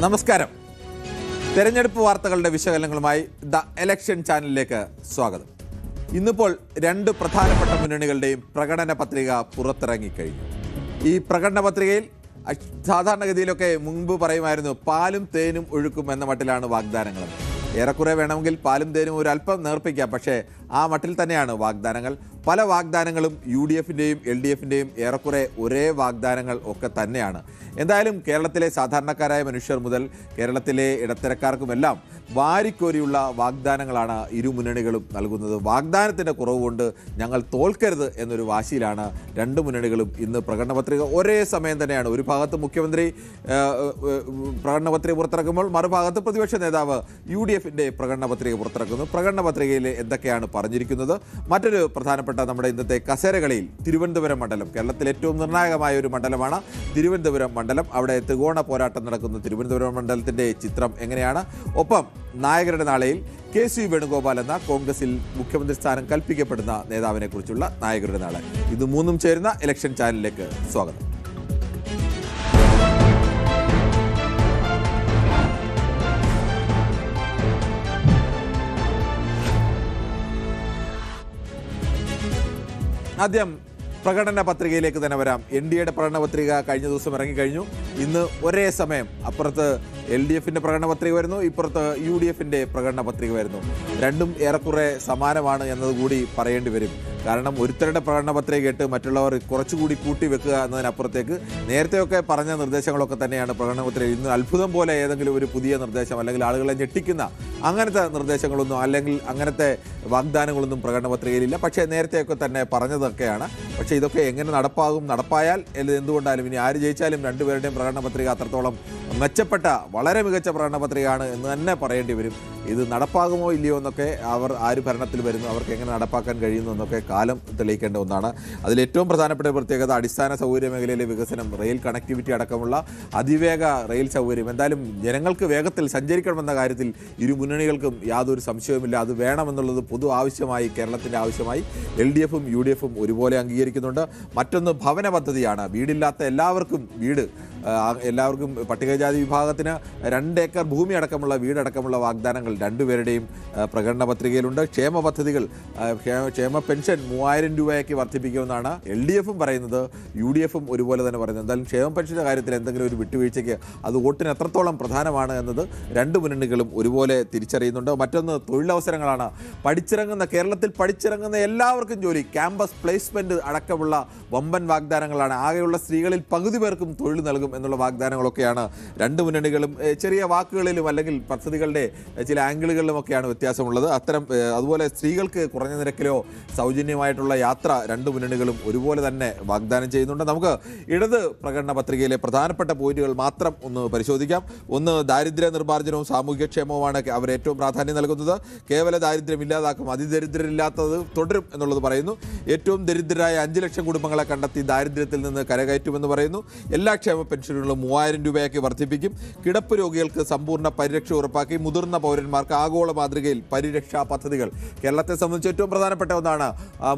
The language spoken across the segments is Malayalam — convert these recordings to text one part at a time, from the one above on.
നമസ്കാരം. തെരഞ്ഞെടുപ്പ് വാർത്തകളുടെ വിശകലനങ്ങളുമായി ദ ഇലക്ഷൻ ചാനലിലേക്ക് സ്വാഗതം. ഇന്നിപ്പോൾ രണ്ട് പ്രധാനപ്പെട്ട മുന്നണികളുടെയും പ്രകടന പത്രിക പുറത്തിറങ്ങിക്കഴിഞ്ഞു. ഈ പ്രകടന പത്രികയിൽ സാധാരണഗതിയിലൊക്കെ മുൻപ് പറയുമായിരുന്നു പാലും തേനും ഒഴുക്കും എന്ന മട്ടിലാണ് വാഗ്ദാനങ്ങൾ. ഏറെക്കുറെ വേണമെങ്കിൽ പാലും തേനും ഒരല്പം നേർപ്പിക്കാം, പക്ഷേ ആ മട്ടിൽ തന്നെയാണ് വാഗ്ദാനങ്ങൾ. പല വാഗ്ദാനങ്ങളും UDFിൻ്റെയും LDFിൻ്റെയും ഏറെക്കുറെ ഒരേ വാഗ്ദാനങ്ങൾ ഒക്കെ തന്നെയാണ്. എന്തായാലും കേരളത്തിലെ സാധാരണക്കാരായ മനുഷ്യർ മുതൽ കേരളത്തിലെ ഇടത്തരക്കാർക്കുമെല്ലാം വാരിക്കോരിയുള്ള വാഗ്ദാനങ്ങളാണ് ഇരു മുന്നണികളും നൽകുന്നത്. വാഗ്ദാനത്തിൻ്റെ കുറവുകൊണ്ട് ഞങ്ങൾ തോൽക്കരുത് എന്നൊരു വാശിയിലാണ് രണ്ട് മുന്നണികളും ഇന്ന് പ്രകടന പത്രിക ഒരേ സമയം തന്നെയാണ്. ഒരു ഭാഗത്ത് മുഖ്യമന്ത്രി പ്രകടന പത്രിക പുറത്തിറക്കുമ്പോൾ മറുഭാഗത്ത് പ്രതിപക്ഷ നേതാവ് UDFിൻ്റെ പ്രകടന പത്രിക പുറത്തിറക്കുന്നു. പ്രകടന പത്രികയിൽ എന്തൊക്കെയാണ് പറഞ്ഞിരിക്കുന്നത്? മറ്റൊരു പ്രധാനപ്പെട്ട നമ്മുടെ ഇന്നത്തെ കസേരകളിയിൽ തിരുവനന്തപുരം മണ്ഡലം, കേരളത്തിൽ ഏറ്റവും നിർണായകമായ ഒരു മണ്ഡലമാണ് തിരുവനന്തപുരം മണ്ഡലം. അവിടെ ത്രികോണ പോരാട്ടം നടക്കുന്ന തിരുവനന്തപുരം മണ്ഡലത്തിൻ്റെ ചിത്രം എങ്ങനെയാണ്? ഒപ്പം നായകരുടെ നാളെയിൽ KC വേണുഗോപാൽ എന്ന കോൺഗ്രസിൽ മുഖ്യമന്ത്രി സ്ഥാനം കൽപ്പിക്കപ്പെടുന്ന നേതാവിനെ കുറിച്ചുള്ള നായകരുടെ നാളെ. ഇത് മൂന്നും ചേരുന്ന ഇലക്ഷൻ ചാനലിലേക്ക് സ്വാഗതം. ആദ്യം പ്രകടന പത്രികയിലേക്ക് തന്നെ വരാം. NDAയുടെ പ്രകടന പത്രിക കഴിഞ്ഞ ദിവസം ഇറങ്ങിക്കഴിഞ്ഞു. ഇന്ന് ഒരേ സമയം അപ്പുറത്ത് LDFിൻ്റെ പ്രകടന പത്രിക വരുന്നു, ഇപ്പുറത്ത് UDFിൻ്റെ പ്രകടന പത്രിക വരുന്നു. രണ്ടും ഏറെക്കുറെ സമാനമാണ് എന്നതുകൂടി പറയേണ്ടി വരും. കാരണം ഒരുത്തരുടെ പ്രകടന പത്രിക കേട്ട് മറ്റുള്ളവർ കുറച്ചുകൂടി കൂട്ടി വെക്കുക എന്നതിനപ്പുറത്തേക്ക് നേരത്തെയൊക്കെ പറഞ്ഞ നിർദ്ദേശങ്ങളൊക്കെ തന്നെയാണ് പ്രകടന പത്രിക. ഇന്ന് അത്ഭുതം പോലെ ഏതെങ്കിലും ഒരു പുതിയ നിർദ്ദേശം അല്ലെങ്കിൽ ആളുകളെ ഞെട്ടിക്കുന്ന അങ്ങനത്തെ നിർദ്ദേശങ്ങളൊന്നും അല്ലെങ്കിൽ അങ്ങനത്തെ വാഗ്ദാനങ്ങളൊന്നും പ്രകടന പത്രികയിലില്ല. പക്ഷേ നേരത്തെയൊക്കെ തന്നെ പറഞ്ഞതൊക്കെയാണ്. പക്ഷേ ഇതൊക്കെ എങ്ങനെ നടപ്പായാൽ എന്തുകൊണ്ടാലും ഇനി ആര് ജയിച്ചാലും രണ്ടുപേരുടെയും പ്രകടന പത്രിക അത്രത്തോളം മെച്ചപ്പെട്ട വളരെ മികച്ച പ്രകടന പത്രികയാണ് എന്ന് തന്നെ പറയേണ്ടി വരും. ഇത് നടപ്പാകുമോ ഇല്ലയോ എന്നൊക്കെ ആര് ഭരണത്തിൽ വരുന്നു, അവർക്ക് എങ്ങനെ നടപ്പാക്കാൻ കഴിയുന്നു എന്നൊക്കെ കാലം തെളിയിക്കേണ്ട ഒന്നാണ്. അതിലേറ്റവും പ്രധാനപ്പെട്ട പ്രത്യേകത അടിസ്ഥാന സൗകര്യ മേഖലയിലെ വികസനം, റെയിൽ കണക്ടിവിറ്റി അടക്കമുള്ള അതിവേഗ റെയിൽ സൗകര്യം. എന്തായാലും ജനങ്ങൾക്ക് വേഗത്തിൽ സഞ്ചരിക്കണമെന്ന കാര്യത്തിൽ ഇരു മുന്നണികൾക്കും യാതൊരു സംശയവുമില്ല. അത് വേണമെന്നുള്ളത് പൊതു ആവശ്യമായി, കേരളത്തിൻ്റെ ആവശ്യമായി LDFും UDFും ഒരുപോലെ അംഗീകരിക്കുന്നുണ്ട്. മറ്റൊന്ന് ഭവന പദ്ധതിയാണ്. വീടില്ലാത്ത എല്ലാവർക്കും വീട്, എല്ലാവർക്കും പട്ടികജാതി വിഭാഗത്തിന് 2 ഏക്കർ ഭൂമി അടക്കമുള്ള വീടടക്കമുള്ള വാഗ്ദാനങ്ങൾ രണ്ടുപേരുടെയും പ്രകടന പത്രികയിലുണ്ട്. ക്ഷേമ പദ്ധതികൾ, ക്ഷേമ പെൻഷൻ 3000 രൂപയാക്കി വർദ്ധിപ്പിക്കുമെന്നാണ് LDFും പറയുന്നത്, UDFും ഒരുപോലെ തന്നെ പറയുന്നത്. എന്തായാലും ക്ഷേമ പെൻഷൻ്റെ കാര്യത്തിൽ എന്തെങ്കിലും ഒരു വിട്ടുവീഴ്ചയ്ക്ക് അത് വോട്ടിന് എത്രത്തോളം പ്രധാനമാണ് എന്നത് രണ്ട് മുന്നണികളും ഒരുപോലെ തിരിച്ചറിയുന്നുണ്ട്. മറ്റൊന്ന് തൊഴിലവസരങ്ങളാണ്. കേരളത്തിൽ പഠിച്ചിറങ്ങുന്ന എല്ലാവർക്കും ജോലി, ക്യാമ്പസ് പ്ലേസ്മെൻറ്റ് അടക്കമുള്ള വമ്പൻ വാഗ്ദാനങ്ങളാണ്. ആകെയുള്ള സ്ത്രീകളിൽ പകുതി പേർക്കും തൊഴിൽ നൽകും എന്നുള്ള വാഗ്ദാനങ്ങളൊക്കെയാണ് രണ്ട് മുന്നണികളും. ചെറിയ വാക്കുകളിലും അല്ലെങ്കിൽ പദ്ധതികളുടെ ചില ആംഗിളുകളിലുമൊക്കെയാണ് വ്യത്യാസമുള്ളത്. അതുപോലെ സ്ത്രീകൾക്ക് കുറഞ്ഞ നിരക്കിലോ സൗജന്യമായിട്ടുള്ള യാത്ര രണ്ട് മുന്നണികളും ഒരുപോലെ തന്നെ വാഗ്ദാനം ചെയ്യുന്നുണ്ട്. നമുക്ക് ഇടത് പ്രകടന പത്രികയിലെ പ്രധാനപ്പെട്ട പോയിന്റുകൾ മാത്രം ഒന്ന് പരിശോധിക്കാം. ഒന്ന്, ദാരിദ്ര്യ നിർമ്മാർജ്ജനവും സാമൂഹ്യക്ഷേമവുമാണ് അവർ ഏറ്റവും പ്രാധാന്യം നൽകുന്നത്. കേവല ദാരിദ്ര്യം ഇല്ലാതാക്കും, അതിദരിദ്രരില്ലാത്തത് തുടരും എന്നുള്ളത് പറയുന്നു. ഏറ്റവും ദരിദ്രരായ 5 ലക്ഷം കുടുംബങ്ങളെ കണ്ടെത്തി ദാരിദ്ര്യത്തിൽ നിന്ന് കരകയറ്റുമെന്ന് പറയുന്നു. എല്ലാ ക്ഷേമ പെൻഷനുകളും 3000 രൂപയാക്കി വർദ്ധിപ്പിക്കും. കിടപ്പ് രോഗികൾക്ക് സമ്പൂർണ്ണ പരിരക്ഷ ഉറപ്പാക്കി. മുതിർന്ന പൗരന്മാർക്ക് ആഗോള മാതൃകയിൽ പരിരക്ഷാ പദ്ധതികൾ. കേരളത്തെ സംബന്ധിച്ച് ഏറ്റവും പ്രധാനപ്പെട്ട ഒന്നാണ്.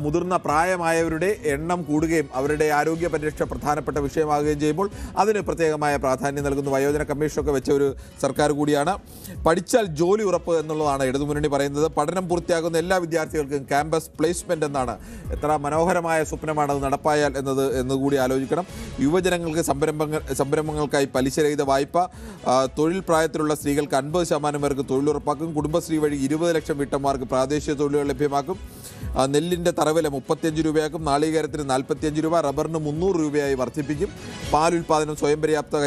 മുതിർന്ന പ്രായമായവരുടെ എണ്ണം കൂടുകയും അവരുടെ ആരോഗ്യ പരിരക്ഷ പ്രധാനപ്പെട്ട വിഷയമാകുകയും ചെയ്യുമ്പോൾ അതിന് പ്രത്യേകമായ പ്രാധാന്യം നൽകുന്നു. വയോജന കമ്മീഷനൊക്കെ വെച്ച ഒരു സർക്കാർ കൂടിയാണ്. പഠിച്ചാൽ ജോലി ഉറപ്പ് എന്നുള്ളതാണ് ഇടതുമുന്നണി പറയുന്നത്. പഠനം പൂർത്തിയാകുന്ന എല്ലാ വിദ്യാർത്ഥികൾക്കും ക്യാമ്പസ് പ്ലേസ്മെന്റ് എന്നാണ്. എത്ര മനോഹരമായ സ്വപ്നമാണ് അത് നടപ്പായാൽ എന്നുകൂടി ആലോചിക്കണം. യുവജനങ്ങൾക്ക് സംരംഭങ്ങൾക്കായി പലിശരഹിത വായ്പ. തൊഴിൽ പ്രായത്തിലുള്ള സ്ത്രീകൾക്ക് 50% പേർക്ക് തൊഴിലുറപ്പാക്കും. കുടുംബശ്രീ വഴി 20 ലക്ഷം വീട്ടമ്മമാർക്ക് പ്രാദേശിക തൊഴിലുകൾ ലഭ്യമാക്കും. നെല്ലിൻ്റെ തറവില 35 രൂപയാക്കും. നാളികേരത്തിന് 45 രൂപ, റബ്ബറിന് 300 രൂപയായി വർദ്ധിപ്പിക്കും. പാലുൽപാദനം സ്വയം പര്യാപ്തത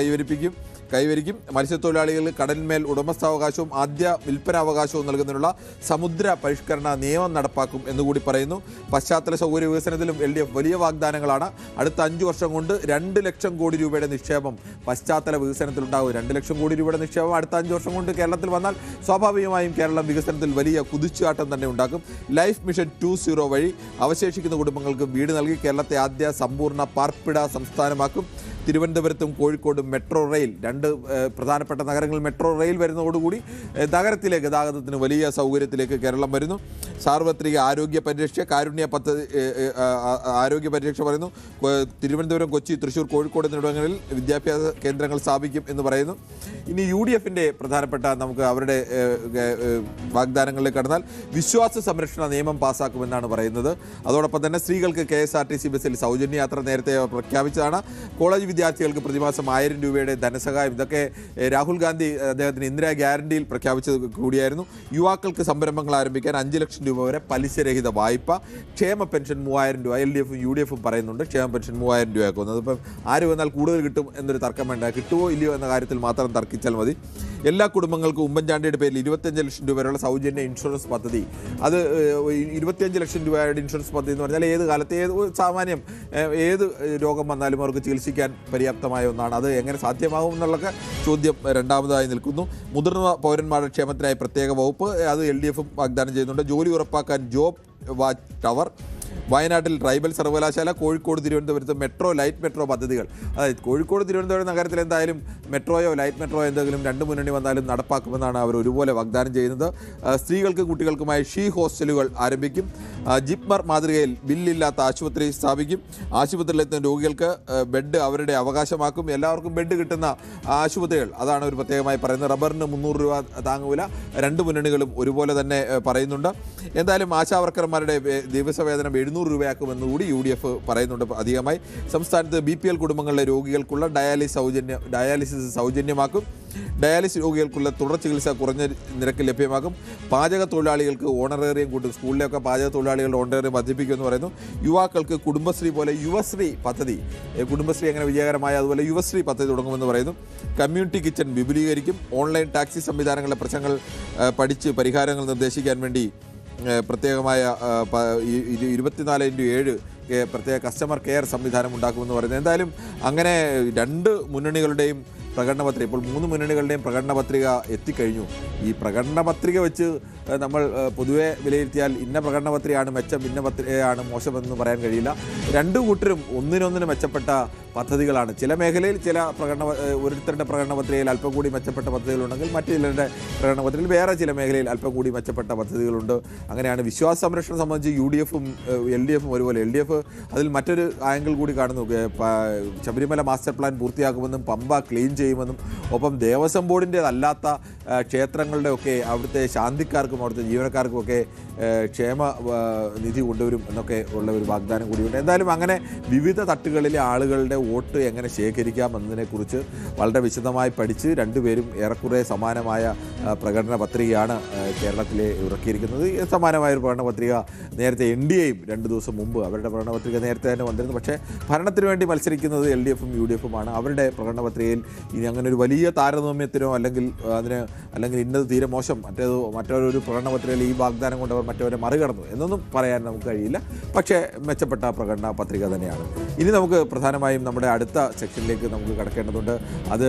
കൈവരിക്കും. മത്സ്യത്തൊഴിലാളികൾക്ക് കടലിന്മേൽ ഉടമസ്ഥാവകാശവും ആദ്യ വിൽപ്പനാവകാശവും നൽകുന്നതിനുള്ള സമുദ്ര പരിഷ്കരണ നിയമം നടപ്പാക്കും എന്നുകൂടി പറയുന്നു. പശ്ചാത്തല സൗകര്യ വികസനത്തിലും LDF വലിയ വാഗ്ദാനങ്ങളാണ്. അടുത്ത 5 വർഷം കൊണ്ട് 2 ലക്ഷം കോടി രൂപയുടെ നിക്ഷേപം പശ്ചാത്തല വികസനത്തിലുണ്ടാകും. 2 ലക്ഷം കോടി രൂപയുടെ നിക്ഷേപം അടുത്ത 5 വർഷം കൊണ്ട് കേരളത്തിൽ വന്നാൽ സ്വാഭാവികമായും കേരളം വികസനത്തിൽ വലിയ കുതിച്ചുചാട്ടം തന്നെ ഉണ്ടാക്കും. ലൈഫ് മിഷൻ 2.0 വഴി അവശേഷിക്കുന്ന കുടുംബങ്ങൾക്ക് വീട് നൽകി കേരളത്തെ ആദ്യ സമ്പൂർണ്ണ പാർപ്പിട സംസ്ഥാനമാക്കും. തിരുവനന്തപുരത്തും കോഴിക്കോടും മെട്രോ റെയിൽ, രണ്ട് പ്രധാനപ്പെട്ട നഗരങ്ങളിൽ മെട്രോ റെയിൽ വരുന്നതോടുകൂടി നഗരത്തിലെ ഗതാഗതത്തിന് വലിയ സൗകര്യത്തിലേക്ക് കേരളം വരുന്നു. സാർവത്രിക ആരോഗ്യ പരിരക്ഷ, കാരുണ്യ പദ്ധതി, ആരോഗ്യ പരിരക്ഷ പറയുന്നു. തിരുവനന്തപുരം, കൊച്ചി, തൃശ്ശൂർ, കോഴിക്കോട് എന്നിവിടങ്ങളിൽ വിദ്യാഭ്യാസ കേന്ദ്രങ്ങൾ സ്ഥാപിക്കും എന്ന് പറയുന്നു. ഇനി UDFിൻ്റെ പ്രധാനപ്പെട്ട നമുക്ക് അവരുടെ വാഗ്ദാനങ്ങളിലേക്ക് കടന്നാൽ വിശ്വാസ സംരക്ഷണ നിയമം പാസ്സാക്കുമെന്നാണ് പറയുന്നത്. അതോടൊപ്പം തന്നെ സ്ത്രീകൾക്ക് KSRTC ബസ്സിൽ സൗജന്യ യാത്ര നേരത്തെ പ്രഖ്യാപിച്ചതാണ്. കോളേജ് വിദ്യാർത്ഥികൾക്ക് പ്രതിമാസം 1000 രൂപയുടെ ധനസഹായം, ഇതൊക്കെ രാഹുൽ ഗാന്ധി അദ്ദേഹത്തിന് ഇന്ദിരാ ഗ്യാരണ്ടിയിൽ പ്രഖ്യാപിച്ചത് കൂടിയായിരുന്നു. യുവാക്കൾക്ക് സംരംഭങ്ങൾ ആരംഭിക്കാൻ 5 ലക്ഷം രൂപ വരെ പലിശരഹിത വായ്പ, ക്ഷേമ പെൻഷൻ 3000 രൂപ. LDFും UDFും പറയുന്നുണ്ട് ക്ഷേമ പെൻഷൻ 3000 രൂപയാക്കുന്നത്. ഇപ്പം ആര് വന്നാൽ കൂടുതൽ കിട്ടും എന്നൊരു തർക്കം വേണ്ട, കിട്ടുമോ ഇല്ലയോ എന്ന കാര്യത്തിൽ മാത്രം തർക്കിച്ചാൽ മതി. എല്ലാ കുടുംബങ്ങൾക്കും ഉമ്മൻചാണ്ടിയുടെ പേരിൽ 25 ലക്ഷം രൂപ വരെയുള്ള സൗജന്യ ഇൻഷുറൻസ് പദ്ധതി. അത് 25 ലക്ഷം രൂപയുടെ ഇൻഷുറൻസ് പദ്ധതി എന്ന് പറഞ്ഞാൽ ഏത് കാലത്ത് സാമാന്യം ഏത് രോഗം വന്നാലും അവർക്ക് ചികിത്സിക്കാൻ പര്യാപ്തമായ ഒന്നാണ്. അത് എങ്ങനെ സാധ്യമാകും എന്നുള്ളൊക്കെ ചോദ്യം രണ്ടാമതായി നിൽക്കുന്നു. മുതിർന്ന പൗരന്മാരുടെ ക്ഷേമത്തിനായി പ്രത്യേക വകുപ്പ്, അത് LDFും വാഗ്ദാനം ചെയ്യുന്നുണ്ട്. ജോലി ഉറപ്പാക്കാൻ ജോബ് വാച്ച് ടവർ, വയനാട്ടിൽ ട്രൈബൽ സർവകലാശാല, കോഴിക്കോട് തിരുവനന്തപുരത്ത് മെട്രോ, ലൈറ്റ് മെട്രോ പദ്ധതികൾ. അതായത് കോഴിക്കോട് തിരുവനന്തപുരം നഗരത്തിൽ എന്തായാലും മെട്രോയോ ലൈറ്റ് മെട്രോയോ എന്തെങ്കിലും രണ്ട് മുന്നണി വന്നാലും നടപ്പാക്കുമെന്നാണ് അവർ ഒരുപോലെ വാഗ്ദാനം ചെയ്യുന്നത്. സ്ത്രീകൾക്കും കുട്ടികൾക്കുമായി ഷീ ഹോസ്റ്റലുകൾ ആരംഭിക്കും. ജിപ്മർ മാതൃകയിൽ ബില്ലില്ലാത്ത ആശുപത്രി സ്ഥാപിക്കും. ആശുപത്രിയിലെത്തുന്ന രോഗികൾക്ക് ബെഡ് അവരുടെ അവകാശമാക്കും. എല്ലാവർക്കും ബെഡ് കിട്ടുന്ന ആശുപത്രികൾ, അതാണ് ഒരു പ്രത്യേകമായി പറയുന്നത്. റബ്ബറിന് 300 രൂപ താങ്ങുവില രണ്ട് മുന്നണികളും ഒരുപോലെ തന്നെ പറയുന്നുണ്ട്. എന്തായാലും ആശാവർക്കർമാരുടെ ദിവസവേതനം 700 രൂപയാക്കുമെന്ന് കൂടി UDF പറയുന്നുണ്ട്. അധികമായി സംസ്ഥാനത്ത് BPL കുടുംബങ്ങളിലെ രോഗികൾക്കുള്ള ഡയാലിസിസ് സൗജന്യമാക്കും. ഡയാലിസിസ് രോഗികൾക്കുള്ള തുടർ ചികിത്സ കുറഞ്ഞ നിരക്ക് ലഭ്യമാക്കും. പാചക തൊഴിലാളികൾക്ക് ഓണറേറിയം കൂട്ടും. സ്കൂളിലൊക്കെ പാചക തൊഴിലാളികളുടെ ഓണറേറിയം വർദ്ധിപ്പിക്കുമെന്ന് പറയുന്നു. യുവാക്കൾക്ക് കുടുംബശ്രീ പോലെ യുവശ്രീ പദ്ധതി, കുടുംബശ്രീ എങ്ങനെ വിജയകരമായ അതുപോലെ യുവശ്രീ പദ്ധതി തുടങ്ങുമെന്ന് പറയുന്നു. കമ്മ്യൂണിറ്റി കിച്ചൺ വിപുലീകരിക്കും. ഓൺലൈൻ ടാക്സി സംവിധാനങ്ങളിലെ പ്രശ്നങ്ങൾ പഠിച്ച് പരിഹാരങ്ങൾ നിർദ്ദേശിക്കാൻ വേണ്ടി പ്രത്യേകമായ 24x7 പ്രത്യേക കസ്റ്റമർ കെയർ സംവിധാനം ഉണ്ടാക്കുമെന്ന് പറയുന്നത്. എന്തായാലും അങ്ങനെ രണ്ട് മുന്നണികളുടെയും പ്രകടന പത്രിക, ഇപ്പോൾ 3 മുന്നണികളുടെയും പ്രകടന പത്രിക എത്തിക്കഴിഞ്ഞു. ഈ പ്രകടന പത്രിക വെച്ച് നമ്മൾ പൊതുവെ വിലയിരുത്തിയാൽ ഇന്ന പ്രകടന പത്രികയാണ് മെച്ചം, ഇന്ന പത്രികയാണ് മോശമെന്ന് പറയാൻ കഴിയില്ല. രണ്ടു കൂട്ടരും ഒന്നിനൊന്നിന് മെച്ചപ്പെട്ട പദ്ധതികളാണ്. ചില മേഖലയിൽ ഓരോരുത്തരുടെ പ്രകടന പത്രികയിൽ അല്പം കൂടി മെച്ചപ്പെട്ട പദ്ധതികളുണ്ടെങ്കിൽ മറ്റു ചിലരുടെ പ്രകടന പത്രികയിൽ വേറെ ചില മേഖലയിൽ അല്പം കൂടി മെച്ചപ്പെട്ട പദ്ധതികളുണ്ട്. അങ്ങനെയാണ്. വിശ്വാസ സംരക്ഷണം സംബന്ധിച്ച് UDFും LDFും ഒരുപോലെ. LDF അതിൽ മറ്റൊരു ആംഗിൾ കൂടി കാണുന്നു. ശബരിമല മാസ്റ്റർ പ്ലാൻ പൂർത്തിയാക്കുമെന്നും പമ്പ ക്ലീൻ ചെയ്യുമെന്നും ഒപ്പം ദേവസ്വം ബോർഡിൻ്റേതല്ലാത്ത ക്ഷേത്രങ്ങളുടെയൊക്കെ അവിടുത്തെ ശാന്തിക്കാർക്കും അവിടുത്തെ ജീവനക്കാർക്കുമൊക്കെ ക്ഷേമ നിധി കൊണ്ടുവരും എന്നൊക്കെ ഉള്ള ഒരു വാഗ്ദാനം കൂടിയുണ്ട്. എന്തായാലും അങ്ങനെ വിവിധ തട്ടുകളിലെ ആളുകളുടെ വോട്ട് എങ്ങനെ ശേഖരിക്കാം എന്നതിനെക്കുറിച്ച് വളരെ വിശദമായി പഠിച്ച് രണ്ടുപേരും ഏറെക്കുറെ സമാനമായ പ്രകടന പത്രികയാണ് കേരളത്തിലെ ഇറക്കിയിരിക്കുന്നത്. സമാനമായൊരു പ്രകടന പത്രിക നേരത്തെ NDAയും 2 ദിവസം മുമ്പ് അവരുടെ പ്രകടന പത്രിക നേരത്തെ തന്നെ വന്നിരുന്നു. പക്ഷേ ഭരണത്തിന് വേണ്ടി മത്സരിക്കുന്നത് LDFും UDFുമാണ്. അവരുടെ പ്രകടന പത്രികയിൽ ഇനി അങ്ങനെ ഒരു വലിയ താരതമ്യത്തിനോ അല്ലെങ്കിൽ ഇന്നത് തീരെ മോശം, മറ്റൊരു പ്രകടന പത്രികയിൽ ഈ വാഗ്ദാനം കൊണ്ട് അവർ മറ്റവരെ മറികടന്നു എന്നൊന്നും പറയാൻ നമുക്ക് കഴിയില്ല. പക്ഷേ മെച്ചപ്പെട്ട പ്രകടന പത്രിക തന്നെയാണ്. ഇനി നമുക്ക് പ്രധാനമായും നമ്മുടെ അടുത്ത സെക്ഷനിലേക്ക് നമുക്ക് കടക്കേണ്ടതുണ്ട്. അത്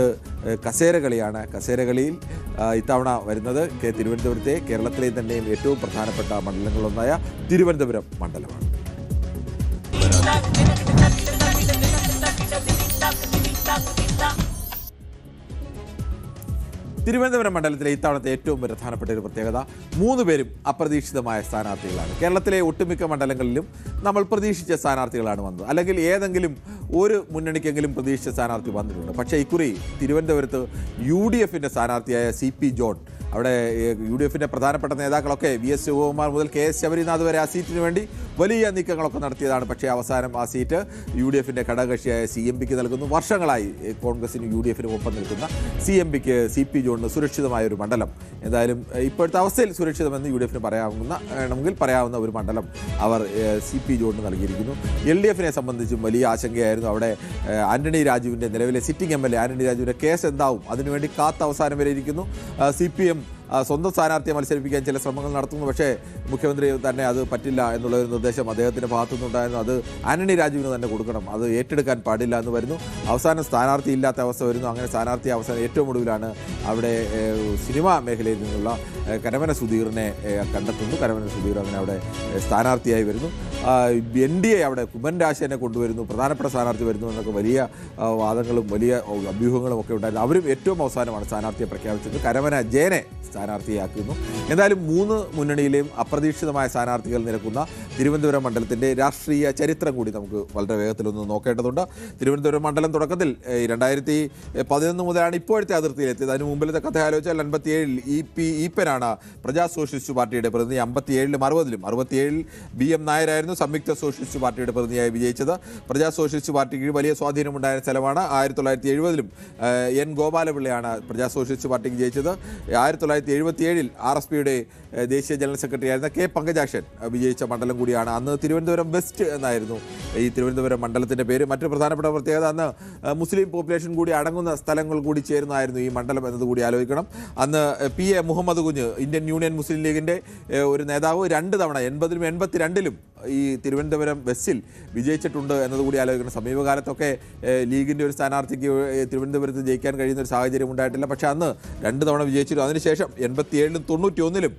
കസേരകളിയാണ്. കസേരകളിയിൽ ഇത്തവണ വരുന്നത് തിരുവനന്തപുരത്തെ കേരളത്തിലെ തന്നെയും ഏറ്റവും പ്രധാനപ്പെട്ട മണ്ഡലങ്ങളൊന്നായ തിരുവനന്തപുരം മണ്ഡലമാണ്. തിരുവനന്തപുരം മണ്ഡലത്തിലെ ഇത്തവണത്തെ ഏറ്റവും പ്രധാനപ്പെട്ട ഒരു പ്രത്യേകത 3 പേരും അപ്രതീക്ഷിതമായ സ്ഥാനാർത്ഥികളാണ്. കേരളത്തിലെ ഒട്ടുമിക്ക മണ്ഡലങ്ങളിലും നമ്മൾ പ്രതീക്ഷിച്ച സ്ഥാനാർത്ഥികളാണ് വന്നത്, അല്ലെങ്കിൽ ഏതെങ്കിലും ഒരു മുന്നണിക്കെങ്കിലും പ്രതീക്ഷിച്ച സ്ഥാനാർത്ഥി വന്നിട്ടുണ്ട്. പക്ഷേ ഇക്കുറി തിരുവനന്തപുരത്ത് UDFിൻ്റെ സ്ഥാനാർത്ഥിയായ CP ജോൺ, അവിടെ UDFിൻ്റെ പ്രധാനപ്പെട്ട നേതാക്കളൊക്കെ VS ശിവകുമാർ മുതൽ KS ശബരിനാഥ് വരെ ആ സീറ്റിന് വേണ്ടി വലിയ നീക്കങ്ങളൊക്കെ നടത്തിയതാണ്. പക്ഷേ അവസാനം ആ സീറ്റ് UDFിൻ്റെ ഘടകകക്ഷിയായ CMPക്ക് നൽകുന്നു. വർഷങ്ങളായി കോൺഗ്രസിനും UDFിനും ഒപ്പം നിൽക്കുന്ന CMPക്ക് CP ജോണിന് സുരക്ഷിതമായൊരു മണ്ഡലം, എന്തായാലും ഇപ്പോഴത്തെ അവസ്ഥയിൽ സുരക്ഷിതമെന്ന് UDFിന് പറയാവുന്ന ഒരു മണ്ഡലം അവർ CP ജോണിന് നൽകിയിരിക്കുന്നു. LDFിനെ സംബന്ധിച്ചും വലിയ ആശങ്കയായിരുന്നു. അവിടെ ആന്റണി രാജുവിൻ്റെ നിലവിലെ സിറ്റിംഗ് MLA ആന്റണി രാജുവിൻ്റെ കേസ് എന്താവും അതിനുവേണ്ടി അവസാനം വരെ ഇരിക്കുന്നു. CPM സ്വന്തം സ്ഥാനാർത്ഥിയെ മത്സരിപ്പിക്കാൻ ചില ശ്രമങ്ങൾ നടത്തുന്നു. പക്ഷേ മുഖ്യമന്ത്രി തന്നെ അത് പറ്റില്ല എന്നുള്ളൊരു നിർദ്ദേശം അദ്ദേഹത്തിൻ്റെ ഭാഗത്തുനിന്നുണ്ടായിരുന്നു. അത് ആന്റണി രാജുവിന് തന്നെ കൊടുക്കണം, അത് ഏറ്റെടുക്കാൻ പാടില്ല എന്ന് വരുന്നു. അവസാനം സ്ഥാനാർത്ഥി ഇല്ലാത്ത അവസ്ഥ വരുന്നു. അങ്ങനെ സ്ഥാനാർത്ഥി അവസാനം ഏറ്റവും ഒടുവിലാണ് അവിടെ സിനിമാ മേഖലയിൽ നിന്നുള്ള കരമന സുധീറിനെ കണ്ടെത്തുന്നു. കരമന സുധീർ അങ്ങനെ അവിടെ സ്ഥാനാർത്ഥിയായി വരുന്നു. NDA അവിടെ കുമ്മൻ രാജശേഖരനെ കൊണ്ടുവരുന്നു, പ്രധാനപ്പെട്ട സ്ഥാനാർത്ഥി വരുന്നു എന്നൊക്കെ വലിയ വാദങ്ങളും വലിയ അഭ്യൂഹങ്ങളും ഒക്കെ ഉണ്ടായിരുന്നു. അവരും ഏറ്റവും അവസാനമാണ് സ്ഥാനാർത്ഥിയെ പ്രഖ്യാപിച്ചത്. കരമന ജയനെ സ്ഥാനാർത്ഥിയാക്കുന്നു. എന്തായാലും 3 മുന്നണിയിലെയും അപ്രതീക്ഷിതമായ സ്ഥാനാർത്ഥികൾ നിരക്കുന്ന തിരുവനന്തപുരം മണ്ഡലത്തിൻ്റെ രാഷ്ട്രീയ ചരിത്രം കൂടി നമുക്ക് വളരെ വേഗത്തിലൊന്ന് നോക്കേണ്ടതുണ്ട്. തിരുവനന്തപുരം മണ്ഡലം തുടക്കത്തിൽ 2011 മുതലാണ് ഇപ്പോഴത്തെ അതിർത്തിയിലെത്തിയത്. അതിന് മുമ്പിലത്തെ കഥ ആലോചിച്ചാൽ 57 ഈപ്പനാണ് പ്രജാ സോഷ്യലിസ്റ്റ് പാർട്ടിയുടെ പ്രതിനിധി, 57 67 BM നായരായിരുന്നു സംയുക്ത സോഷ്യലിസ്റ്റ് പാർട്ടിയുടെ പ്രതിനിധിയായി വിജയിച്ചത്. പ്രജാ സോഷ്യലിസ്റ്റ് പാർട്ടിക്ക് വലിയ സ്വാധീനമുണ്ടായ സ്ഥലമാണ്. 1970 N ഗോപാലപിള്ളയാണ് പ്രജാ സോഷ്യലിസ്റ്റ് പാർട്ടിക്ക് ജയിച്ചത്. 1977 RSPയുടെ ദേശീയ ജനറൽ സെക്രട്ടറി ആയിരുന്ന K പങ്കജാക്ഷൻ വിജയിച്ച മണ്ഡലം കൂടിയാണ്. അന്ന് തിരുവനന്തപുരം വെസ്റ്റ് എന്നായിരുന്നു ഈ തിരുവനന്തപുരം മണ്ഡലത്തിൻ്റെ പേര്. മറ്റു പ്രധാനപ്പെട്ട പ്രത്യേകത അന്ന് മുസ്ലിം പോപ്പുലേഷൻ കൂടി അടങ്ങുന്ന സ്ഥലങ്ങൾ കൂടി ചേർന്നായിരുന്നു ഈ മണ്ഡലം എന്നതുകൂടി ആലോചിക്കണം. അന്ന് PA മുഹമ്മദ് കുഞ്ഞ് ഇന്ത്യൻ യൂണിയൻ മുസ്ലിം ലീഗിൻ്റെ ഒരു നേതാവ് 2 തവണ 80-ലും 82-ലും ഈ തിരുവനന്തപുരം വെസ്റ്റിൽ വിജയിച്ചിട്ടുണ്ട് എന്നതുകൂടി ആലോചിക്കണം. സമീപകാലത്തൊക്കെ ലീഗിൻ്റെ ഒരു സ്ഥാനാർത്ഥിക്ക് തിരുവനന്തപുരത്ത് ജയിക്കാൻ കഴിയുന്ന ഒരു സാഹചര്യം ഉണ്ടായിട്ടില്ല. പക്ഷേ അന്ന് 2 തവണ വിജയിച്ചിരുന്നു. അതിനുശേഷം 87-ലും 91-ലും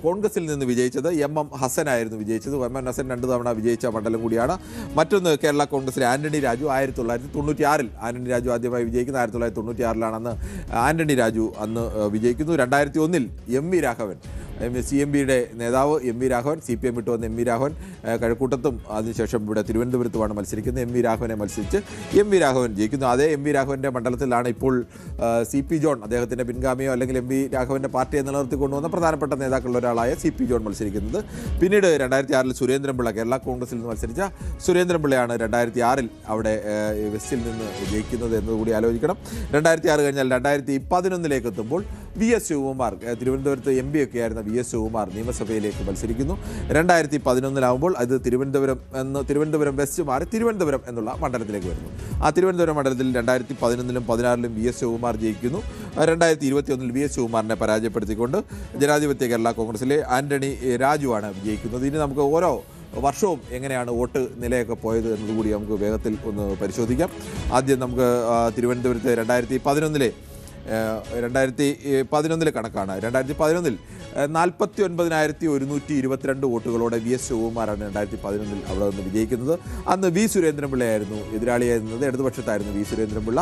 കോൺഗ്രസിൽ നിന്ന് വിജയിച്ചത് MM ഹസനായിരുന്നു വിജയിച്ചത്. MM ഹസൻ 2 തവണ വിജയിച്ച മണ്ഡലം കൂടിയാണ്. മറ്റൊന്ന് കേരള കോൺഗ്രസിലെ ആന്റണി രാജു 1996 ആന്റണി രാജു ആദ്യമായി വിജയിക്കുന്നത്. 1996 അന്ന് ആന്റണി രാജു അന്ന് വിജയിക്കുന്നു. 2001 MV രാഘവൻ CMBയുടെ നേതാവ് MV രാഘവൻ, CPM വിട്ടു വന്ന MV രാഘവൻ കഴക്കൂട്ടത്തും അതിനുശേഷം ഇവിടെ തിരുവനന്തപുരത്തുമാണ് മത്സരിക്കുന്നത്. MV രാഘവനെ മത്സരിച്ച് MV രാഘവൻ ജയിക്കുന്നു. അതേ MV രാഘവൻ്റെ മണ്ഡലത്തിലാണ് ഇപ്പോൾ CP ജോൺ, അദ്ദേഹത്തിൻ്റെ പിൻഗാമിയോ അല്ലെങ്കിൽ MV രാഘവൻ്റെ പാർട്ടിയെ നിലനിർത്തി കൊണ്ടുവന്ന പ്രധാനപ്പെട്ട നേതാക്കളിൽ ഒരാളായ CP ജോൺ മത്സരിക്കുന്നത്. പിന്നീട് 2006 സുരേന്ദ്രൻപിള്ള, കേരള കോൺഗ്രസിൽ നിന്ന് മത്സരിച്ച സുരേന്ദ്രൻപിള്ളയാണ് 2006 അവിടെ വെസ്റ്റിൽ നിന്ന് ജയിക്കുന്നത് എന്നതുകൂടി ആലോചിക്കണം. 2006 കഴിഞ്ഞാൽ 2011 എത്തുമ്പോൾ VS ശിവകുമാർ, തിരുവനന്തപുരത്ത് MP ഒക്കെ ആയിരുന്ന VS ശിവകുമാർ നിയമസഭയിലേക്ക് മത്സരിക്കുന്നു. 2011 അത് തിരുവനന്തപുരം വെസ്റ്റ് മാറി തിരുവനന്തപുരം എന്നുള്ള മണ്ഡലത്തിലേക്ക് വരുന്നു. ആ തിരുവനന്തപുരം മണ്ഡലത്തിൽ 2011-ലും 2016-ലും VS ശിവകുമാർ ജയിക്കുന്നു. 2021 VS ശിവകുമാറിനെ പരാജയപ്പെടുത്തിക്കൊണ്ട് ജനാധിപത്യ കേരള കോൺഗ്രസിലെ ആന്റണി രാജുവാണ് വിജയിക്കുന്നത്. ഇനി നമുക്ക് ഓരോ വർഷവും എങ്ങനെയാണ് വോട്ട് നിലയൊക്കെ പോയത് എന്നതുകൂടി നമുക്ക് വേഗത്തിൽ ഒന്ന് പരിശോധിക്കാം. ആദ്യം നമുക്ക് തിരുവനന്തപുരത്ത് 2011 കണക്കാണ്. 2011 49,122 വോട്ടുകളോടെ VS ശിവകുമാറാണ് 2011 അവിടെ നിന്ന് വിജയിക്കുന്നത്. അന്ന് V സുരേന്ദ്രൻപിള്ളയായിരുന്നു എതിരാളിയായിരുന്നത്. ഇടതുപക്ഷത്തായിരുന്നു V സുരേന്ദ്രൻപിള്ള.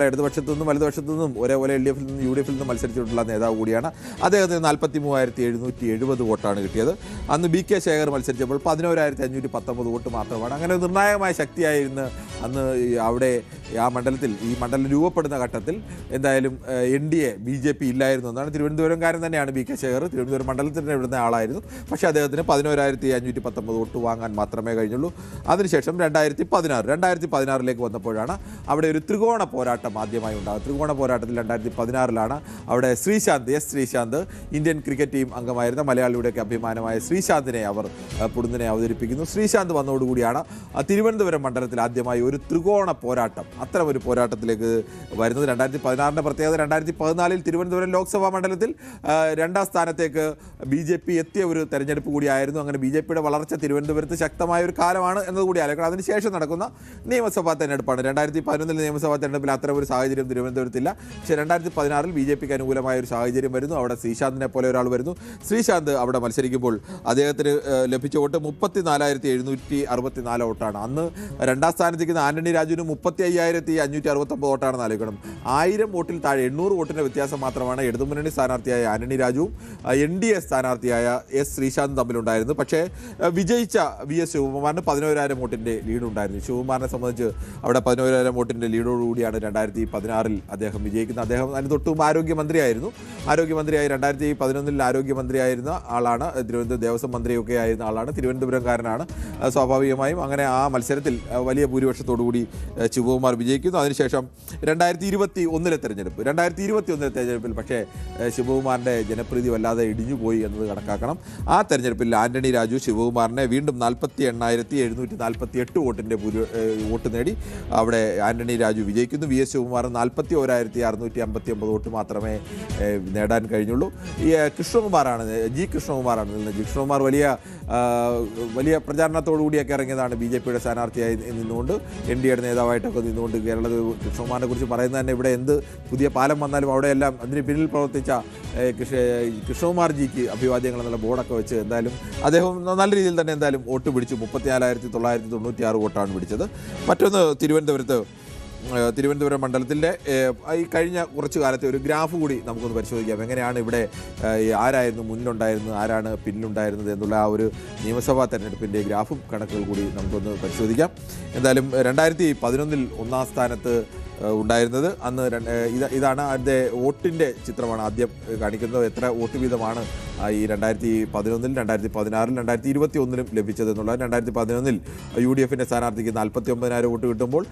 ഇടതുപക്ഷത്തു നിന്നും വലതുപക്ഷത്തു നിന്നും ഒരേപോലെ LDFിൽ നിന്നും UDFിൽ നിന്നും മത്സരിച്ചിട്ടുള്ള നേതാവ് കൂടിയാണ്. അദ്ദേഹത്തിന് 43,770 വോട്ടാണ് കിട്ടിയത്. അന്ന് BK ശേഖർ മത്സരിച്ചപ്പോൾ 11,519 വോട്ട് മാത്രമാണ്. അങ്ങനെ നിർണായകമായ ശക്തിയായിരുന്നു അന്ന് അവിടെ ആ മണ്ഡലത്തിൽ. ഈ മണ്ഡലം രൂപപ്പെടുന്ന ഘട്ടത്തിൽ എന്തായാലും NDA BJP ഇല്ലായിരുന്നു എന്നാണ്. തിരുവനന്തപുരംകാരൻ തന്നെയാണ് BK ശേഖർ, തിരുവനന്തപുരം മണ്ഡലത്തിൻ്റെ ഇവിടുന്ന ആളായിരുന്നു. പക്ഷേ അദ്ദേഹത്തിന് 11,519 വോട്ട് വാങ്ങാൻ മാത്രമേ കഴിഞ്ഞുള്ളൂ. അതിനുശേഷം 2016 വന്നപ്പോഴാണ് അവിടെ ഒരു ത്രികോണ പോരാട്ടം ആദ്യമായി ഉണ്ടാകുന്നത്. ത്രികോണ പോരാട്ടത്തിൽ 2016 അവിടെ ശ്രീശാന്ത് ഇന്ത്യൻ ക്രിക്കറ്റ് ടീം അംഗമായിരുന്ന മലയാളിയുടെയൊക്കെ അഭിമാനമായ ശ്രീശാന്തിനെ അവർ പുടുന്നിനെ അവതരിപ്പിക്കുന്നു. ശ്രീശാന്ത് വന്നതോടുകൂടിയാണ് തിരുവനന്തപുരം മണ്ഡലത്തിൽ ആദ്യമായി ഒരു ത്രികോണ പോരാട്ടം, അത്തരം ഒരു പോരാട്ടത്തിലേക്ക് വരുന്നത്. 2016 പ്രത്യേകത 2014 തിരുവനന്തപുരം ലോക്സഭാ മണ്ഡലത്തിൽ 2ാം സ്ഥാനത്തേക്ക് BJP എത്തിയ ഒരു തെരഞ്ഞെടുപ്പ് കൂടിയായിരുന്നു. അങ്ങനെ BJPയുടെ വളർച്ച തിരുവനന്തപുരത്ത് ശക്തമായ ഒരു കാലമാണ് എന്നതുകൂടി ആലോചിക്കണം. അതിനുശേഷം നടക്കുന്ന നിയമസഭാ തെരഞ്ഞെടുപ്പാണ്. 2011 നിയമസഭാ തെരഞ്ഞെടുപ്പിൽ അത്തരം ഒരു സാഹചര്യം തിരുവനന്തപുരത്തില്ല. പക്ഷേ 2016 BJPക്ക് അനുകൂലമായ ഒരു സാഹചര്യം വരുന്നു. അവിടെ ശ്രീശാന്തിനെ പോലെ ഒരാൾ വരുന്നു. ശ്രീശാന്ത് അവിടെ മത്സരിക്കുമ്പോൾ അദ്ദേഹത്തിന് ലഭിച്ച വോട്ട് 34,764 വോട്ടാണ്. അന്ന് 2ാം സ്ഥാനത്തേക്ക് ആന്റണി രാജുവിന് 35,569 വോട്ടാണെന്ന് ആലോചിക്കണം. 1000 വോട്ടിൽ താഴെ 800 വോട്ടിൻ്റെ വ്യത്യാസം മാത്രമാണ് ഇടതുമുന്നണി സ്ഥാനാർത്ഥിയായ ആന്റണി രാജുവും NDA സ്ഥാനാർത്ഥിയായ S ശ്രീശാന്ത് തമ്മിലുണ്ടായിരുന്നു. പക്ഷേ വിജയിച്ച VS ശിവകുമാറിന് 11,000 വോട്ടിൻ്റെ ലീഡുണ്ടായിരുന്നു. ശിവകുമാറിനെ സംബന്ധിച്ച് അവിടെ 11,000 വോട്ടിൻ്റെ ലീഡോടുകൂടിയാണ് 2016 അദ്ദേഹം വിജയിക്കുന്നത്. അദ്ദേഹം അതിന് തൊട്ടും ആരോഗ്യമന്ത്രിയായിരുന്നു. 2011 ആരോഗ്യമന്ത്രിയായിരുന്ന ആളാണ്. തിരുവനന്തപുരം ദേവസ്വം മന്ത്രിയൊക്കെ ആയിരുന്ന ആളാണ്. തിരുവനന്തപുരംകാരനാണ്. സ്വാഭാവികമായും അങ്ങനെ ആ മത്സരത്തിൽ വലിയ ഭൂരിപക്ഷത്തോടുകൂടി ശിവകുമാർ വിജയിക്കുന്നു. അതിനുശേഷം 2021 തെരഞ്ഞെടുപ്പിൽ പക്ഷേ ശിവകുമാറിൻ്റെ ജനപ്രീതി വല്ലാതെ ഇടിഞ്ഞുപോയി എന്നത് കണക്കാക്കണം. ആ തെരഞ്ഞെടുപ്പിൽ ആന്റണി രാജു ശിവകുമാറിനെ വീണ്ടും 48,748 വോട്ടിൻ്റെ വോട്ട് നേടി അവിടെ ആന്റണി രാജു വിജയിക്കുന്നു. VS ശിവകുമാർ 41,659 വോട്ട് മാത്രമേ നേടാൻ കഴിഞ്ഞുള്ളൂ. കൃഷ്ണകുമാറാണ് നിന്നത്. കൃഷ്ണകുമാർ വലിയ പ്രചാരണത്തോടുകൂടിയൊക്കെ ഇറങ്ങിയതാണ്. BJPയുടെ സ്ഥാനാർത്ഥിയായി നിന്നുകൊണ്ട് NDAയുടെ നേതാവായിട്ടൊക്കെ നിന്നുകൊണ്ട് കൃഷ്ണകുമാറിനെ കുറിച്ച് പറയുന്നത് തന്നെ ഇവിടെ എന്ത് പുതിയ പാലം വന്നാലും അവിടെയെല്ലാം അതിന് പിന്നിൽ പ്രവർത്തിച്ച കൃഷ്ണകുമാർജിക്ക് അഭിവാദ്യങ്ങൾ എന്നുള്ള ബോർഡൊക്കെ വെച്ച് എന്തായാലും അദ്ദേഹം നല്ല രീതിയിൽ തന്നെ എന്തായാലും വോട്ട് പിടിച്ചു. 34,996 വോട്ടാണ് പിടിച്ചത്. മറ്റൊന്ന് തിരുവനന്തപുരം മണ്ഡലത്തിൻ്റെ ഈ കഴിഞ്ഞ കുറച്ചു കാലത്തെ ഒരു ഗ്രാഫ് കൂടി നമുക്കൊന്ന് പരിശോധിക്കാം. എങ്ങനെയാണ് ഇവിടെ ആരായിരുന്നു മുന്നിലുണ്ടായിരുന്നത്, ആരാണ് പിന്നിലുണ്ടായിരുന്നത് എന്നുള്ള ആ ഒരു നിയമസഭാ തെരഞ്ഞെടുപ്പിൻ്റെ ഗ്രാഫും കണക്കുകൾ കൂടി നമുക്കൊന്ന് പരിശോധിക്കാം. എന്തായാലും 2011 ഒന്നാം സ്ഥാനത്ത് ഉണ്ടായിരുന്നത് അന്ന് ഇതാണ് അതിൻ്റെ വോട്ടിൻ്റെ ചിത്രമാണ് ആദ്യം കാണിക്കുന്നത്. എത്ര വോട്ട് വീതമാണ് ഈ 2011, 2016, 2021 ലഭിച്ചതെന്നുള്ളത്. 2011 UDFിൻ്റെ സ്ഥാനാർത്ഥിക്ക് 49,000 വോട്ട് കിട്ടുമ്പോൾ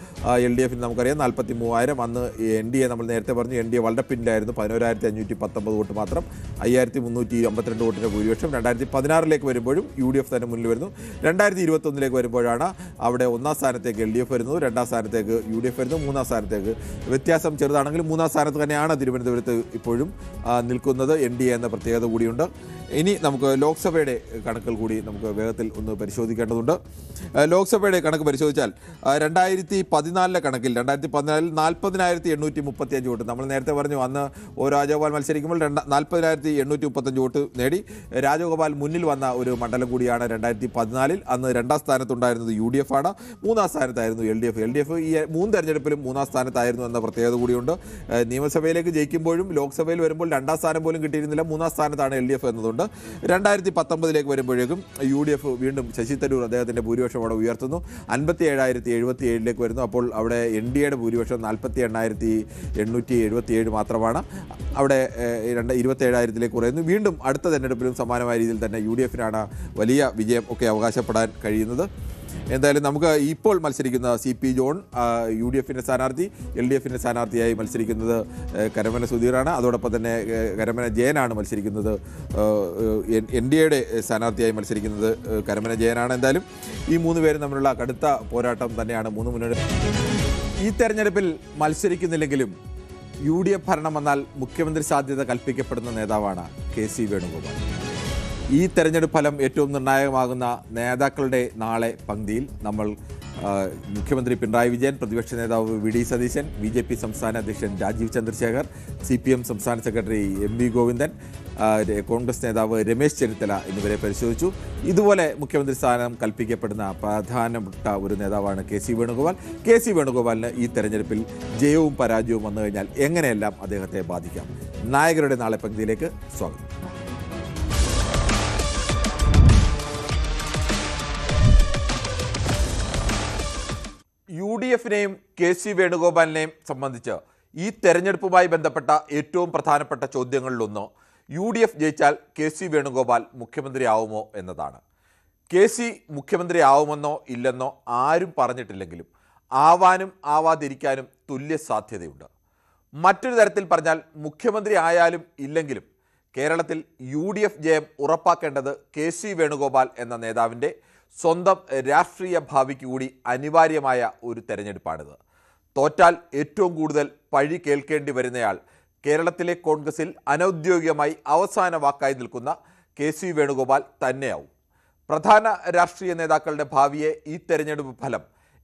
LDFിന് നമുക്കറിയാം 43,000. അന്ന് NDA നമ്മൾ നേരത്തെ പറഞ്ഞു NDA വളരെ പിന്നിലായിരുന്നു. 11,519 വോട്ട് മാത്രം, 5,352 വോട്ടിൻ്റെ ഭൂരിപക്ഷം. 2016 വരുമ്പോഴും UDF തന്നെ മുന്നിൽ വരുന്നു. 2021 വരുമ്പോഴാണ് അവിടെ ഒന്നാം സ്ഥാനത്തേക്ക് LDF വരുന്നത്, രണ്ടാം സ്ഥാനത്തേക്ക് UDF വരുന്നു, മൂന്നാം സ്ഥാനത്തേക്ക് വ്യത്യാസം ചെറുതാണെങ്കിലും മൂന്നാം സ്ഥാനത്ത് തന്നെയാണ് തിരുവനന്തപുരത്ത് ഇപ്പോഴും നിൽക്കുന്നത്. NDA എന്ന പ്രത്യേകത കൂടിയുണ്ട്. ഇനി നമുക്ക് ലോക്സഭയുടെ കണക്കുകൾ കൂടി നമുക്ക് വേഗത്തിൽ ഒന്ന് പരിശോധിക്കേണ്ടതുണ്ട്. ലോക്സഭയുടെ കണക്ക് പരിശോധിച്ചാൽ 2014 കണക്കിൽ 2014 40,835 വോട്ട്. നമ്മൾ നേരത്തെ പറഞ്ഞു അന്ന് രാജഗോപാൽ മത്സരിക്കുമ്പോൾ 40,835 വോട്ട് നേടി. രാജഗോപാൽ മുന്നിൽ വന്ന ഒരു മണ്ഡലം കൂടിയാണ് 2014. അന്ന് രണ്ടാം സ്ഥാനത്തുണ്ടായിരുന്നത് UDF ആണ്, മൂന്നാം സ്ഥാനത്തായിരുന്നു LDF ഈ 3 തെരഞ്ഞെടുപ്പിലും മൂന്നാം സ്ഥാനത്തായിരുന്നു എന്ന പ്രത്യേകത കൂടിയുണ്ട്. നിയമസഭയിലേക്ക് ജയിക്കുമ്പോഴും ലോക്സഭയിൽ വരുമ്പോൾ രണ്ടാം സ്ഥാനം പോലും കിട്ടിയിരുന്നില്ല, മൂന്നാം സ്ഥാനത്താണ് LDF എന്നതുകൊണ്ട്. 2019 വരുമ്പോഴേക്കും UDF വീണ്ടും ശശി തരൂർ അദ്ദേഹത്തിൻ്റെ ഭൂരിപക്ഷം അവിടെ ഉയർത്തുന്നു, 57,077 വരുന്നു. അപ്പോൾ അവിടെ NDAയുടെ ഭൂരിപക്ഷം 48,877 മാത്രമാണ്. അവിടെ 27,000 കുറയുന്നു. വീണ്ടും അടുത്ത തെരഞ്ഞെടുപ്പിലും സമാനമായ രീതിയിൽ തന്നെ UDFിനാണ് വലിയ വിജയം ഒക്കെ അവകാശപ്പെടാൻ കഴിയുന്നത്. എന്തായാലും നമുക്ക് ഇപ്പോൾ മത്സരിക്കുന്ന CP ജോൺ UDFിൻ്റെ സ്ഥാനാർത്ഥി, LDFിൻ്റെ സ്ഥാനാർത്ഥിയായി മത്സരിക്കുന്നത് കരമന സുധീറാണ്. അതോടൊപ്പം തന്നെ കരമന ജയനാണ് മത്സരിക്കുന്നത്. NDAയുടെ സ്ഥാനാർത്ഥിയായി മത്സരിക്കുന്നത് കരമന ജയനാണ്. എന്തായാലും ഈ 3 പേരും തമ്മിലുള്ള കടുത്ത പോരാട്ടം തന്നെയാണ് 3 മുന്നണി. ഈ തെരഞ്ഞെടുപ്പിൽ മത്സരിക്കുന്നില്ലെങ്കിലും UDF ഭരണം വന്നാൽ മുഖ്യമന്ത്രി സാധ്യത കൽപ്പിക്കപ്പെടുന്ന നേതാവാണ് KC വേണുഗോപാൽ. ഈ തെരഞ്ഞെടുപ്പ് ഫലം ഏറ്റവും നിർണായകമാകുന്ന നേതാക്കളുടെ നാളെ പങ്ക്തിയിൽ നമ്മൾ മുഖ്യമന്ത്രി പിണറായി വിജയൻ, പ്രതിപക്ഷ നേതാവ് VD സതീശൻ, BJP സംസ്ഥാന അധ്യക്ഷൻ രാജീവ് ചന്ദ്രശേഖർ, CPM സംസ്ഥാന സെക്രട്ടറി MV ഗോവിന്ദൻ, കോൺഗ്രസ് നേതാവ് രമേശ് ചെന്നിത്തല എന്നിവരെ പരിശോധിച്ചു. ഇതുപോലെ മുഖ്യമന്ത്രി സ്ഥാനം കൽപ്പിക്കപ്പെടുന്ന പ്രധാനപ്പെട്ട ഒരു നേതാവാണ് KC വേണുഗോപാൽ. KC വേണുഗോപാലിന് ഈ തെരഞ്ഞെടുപ്പിൽ ജയവും പരാജയവും വന്നു കഴിഞ്ഞാൽ എങ്ങനെയെല്ലാം അദ്ദേഹത്തെ ബാധിക്കാം? നായകരുടെ നാളെ പങ്ക്തിയിലേക്ക് സ്വാഗതം. UDFിനെയും KC വേണുഗോപാലിനെയും സംബന്ധിച്ച് ഈ തെരഞ്ഞെടുപ്പുമായി ബന്ധപ്പെട്ട ഏറ്റവും പ്രധാനപ്പെട്ട ചോദ്യങ്ങളിലൊന്ന് UDF ജയിച്ചാൽ KC വേണുഗോപാൽ മുഖ്യമന്ത്രിയാവുമോ എന്നതാണ്. KC മുഖ്യമന്ത്രി ആവുമെന്നോ ഇല്ലെന്നോ ആരും പറഞ്ഞിട്ടില്ലെങ്കിലും ആവാനും ആവാതിരിക്കാനും തുല്യ സാധ്യതയുണ്ട്. മറ്റൊരു തരത്തിൽ പറഞ്ഞാൽ മുഖ്യമന്ത്രി ആയാലും ഇല്ലെങ്കിലും കേരളത്തിൽ UDF ജയം ഉറപ്പാക്കേണ്ടത് KC വേണുഗോപാൽ എന്ന നേതാവിൻ്റെ സ്വന്തം രാഷ്ട്രീയ ഭാവിക്ക് കൂടി അനിവാര്യമായ ഒരു തെരഞ്ഞെടുപ്പാണിത്. തോറ്റാൽ ഏറ്റവും കൂടുതൽ പഴി കേൾക്കേണ്ടി വരുന്നയാൾ കേരളത്തിലെ കോൺഗ്രസിൽ അനൗദ്യോഗികമായി അവസാന വാക്കായി നിൽക്കുന്ന KC വേണുഗോപാൽ തന്നെയാവും. പ്രധാന രാഷ്ട്രീയ നേതാക്കളുടെ ഭാവിയെ ഈ തെരഞ്ഞെടുപ്പ് ഫലം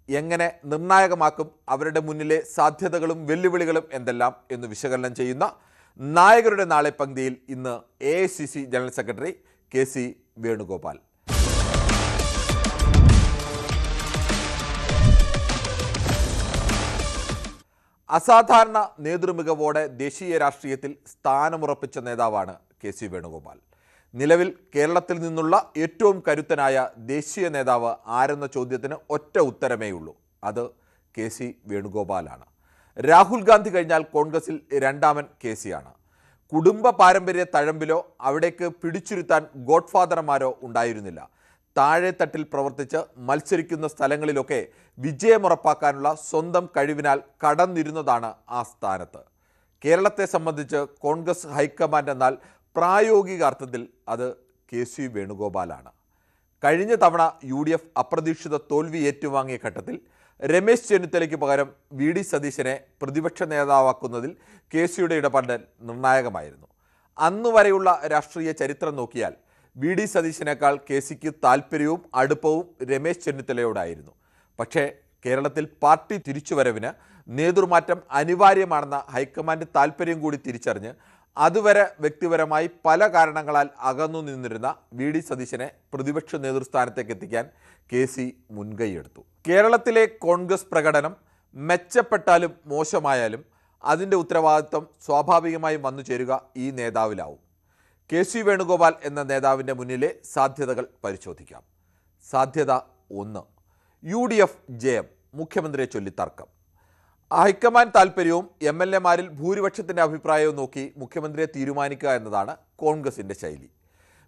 എങ്ങനെ നിർണായകമാക്കും, അവരുടെ മുന്നിലെ സാധ്യതകളും വെല്ലുവിളികളും എന്തെല്ലാം എന്ന് വിശകലനം ചെയ്യുന്ന നായകരുടെ നാളെ പങ്ക്തിയിൽ ഇന്ന് AICC general secretary KC Venugopal. അസാധാരണ നേതൃമികവോടെ ദേശീയ രാഷ്ട്രീയത്തിൽ സ്ഥാനമുറപ്പിച്ച നേതാവാണ് KC വേണുഗോപാൽ. നിലവിൽ കേരളത്തിൽ നിന്നുള്ള ഏറ്റവും കരുത്തനായ ദേശീയ നേതാവ് ആരെന്ന ചോദ്യത്തിന് ഒറ്റ ഉത്തരമേയുള്ളൂ, അത് KC വേണുഗോപാലാണ്. രാഹുൽ ഗാന്ധി കഴിഞ്ഞാൽ കോൺഗ്രസിൽ രണ്ടാമൻ KC ആണ്. കുടുംബ പാരമ്പര്യ തഴമ്പിലോ അവിടേക്ക് പിടിച്ചിരുത്താൻ ഗോഡ്ഫാദർമാരോ ഉണ്ടായിരുന്നില്ല. താഴെത്തട്ടിൽ പ്രവർത്തിച്ച് മത്സരിക്കുന്ന സ്ഥലങ്ങളിലൊക്കെ വിജയമുറപ്പാക്കാനുള്ള സ്വന്തം കഴിവിനാൽ കടന്നിരുന്നതാണ് ആ സ്ഥാനത്ത്. കേരളത്തെ സംബന്ധിച്ച് കോൺഗ്രസ് ഹൈക്കമാൻഡ് എന്നാൽ പ്രായോഗിക അർത്ഥത്തിൽ അത് KC വേണുഗോപാലാണ്. കഴിഞ്ഞ തവണ UDF അപ്രതീക്ഷിത തോൽവി ഏറ്റുവാങ്ങിയ ഘട്ടത്തിൽ രമേശ് ചെന്നിത്തലയ്ക്ക് പകരം VD സതീശനെ പ്രതിപക്ഷ നേതാവാക്കുന്നതിൽ KCയുടെ ഇടപെടൽ നിർണായകമായിരുന്നു. അന്നുവരെയുള്ള രാഷ്ട്രീയ ചരിത്രം നോക്കിയാൽ VD സതീശനേക്കാൾ KCക്ക് താല്പര്യവും അടുപ്പവും രമേശ് ചെന്നിത്തലയോടായിരുന്നു. പക്ഷേ കേരളത്തിൽ പാർട്ടി തിരിച്ചുവരവിന് നേതൃമാറ്റം അനിവാര്യമാണെന്ന ഹൈക്കമാൻഡ് താല്പര്യം കൂടി തിരിച്ചറിഞ്ഞ് അതുവരെ വ്യക്തിപരമായി പല കാരണങ്ങളാൽ അകന്നു നിന്നിരുന്ന വി ഡി സതീശനെ പ്രതിപക്ഷ നേതൃസ്ഥാനത്തേക്ക് എത്തിക്കാൻ KC മുൻകൈയെടുത്തു. കേരളത്തിലെ കോൺഗ്രസ് പ്രകടനം മെച്ചപ്പെട്ടാലും മോശമായാലും അതിൻ്റെ ഉത്തരവാദിത്വം സ്വാഭാവികമായും വന്നു ചേരുക ഈ നേതാവിലാവും. KC വേണുഗോപാൽ എന്ന നേതാവിൻ്റെ മുന്നിലെ സാധ്യതകൾ പരിശോധിക്കാം. സാധ്യത 1, UDF ജയം, മുഖ്യമന്ത്രിയെ ചൊല്ലി തർക്കം. ഹൈക്കമാൻഡ് താൽപ്പര്യവും MLA-മാരിൽ ഭൂരിപക്ഷത്തിൻ്റെ അഭിപ്രായവും നോക്കി മുഖ്യമന്ത്രിയെ തീരുമാനിക്കുക എന്നതാണ് കോൺഗ്രസിൻ്റെ ശൈലി.